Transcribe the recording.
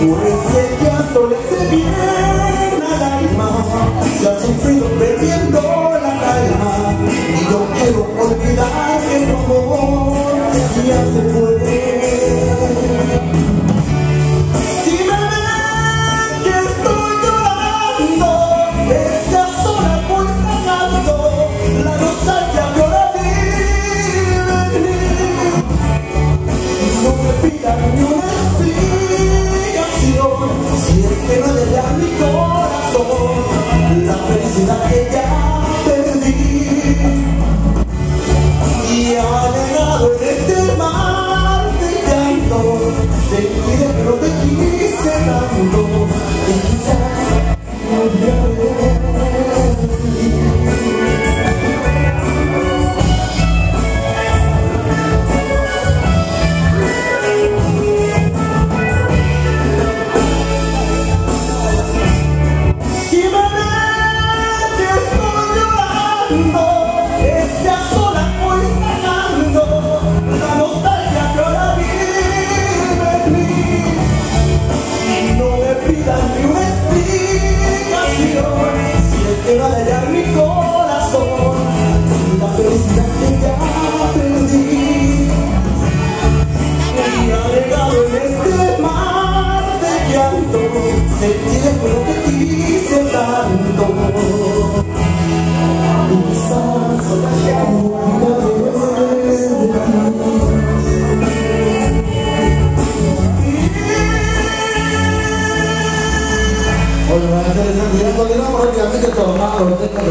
Por ese llanto le hace bien al alma, se ha sufrido perdiendo la calma, y yo quiero olvidar que tu amor ya se fue. Si me ven que estoy llorando, es que a solas voy sacando la nostalgia que ahora vive en mí. No me pidan ni una explicación, si es que no le da mi corazón la felicidad que ya perdí. Y anegado en este mar de llanto, sentiré que no te quise tanto, y quizás no olvidaré. Este a solas voy sacando la nostalgia que ahora vive en mí. Y no me pidan ni una explicación, si es que va a hallar mi corazón la felicidad que ya perdí. Y anegado en este mar de llanto, sentiré que no te quise tanto. Continuamos rápidamente, tomamos los textos de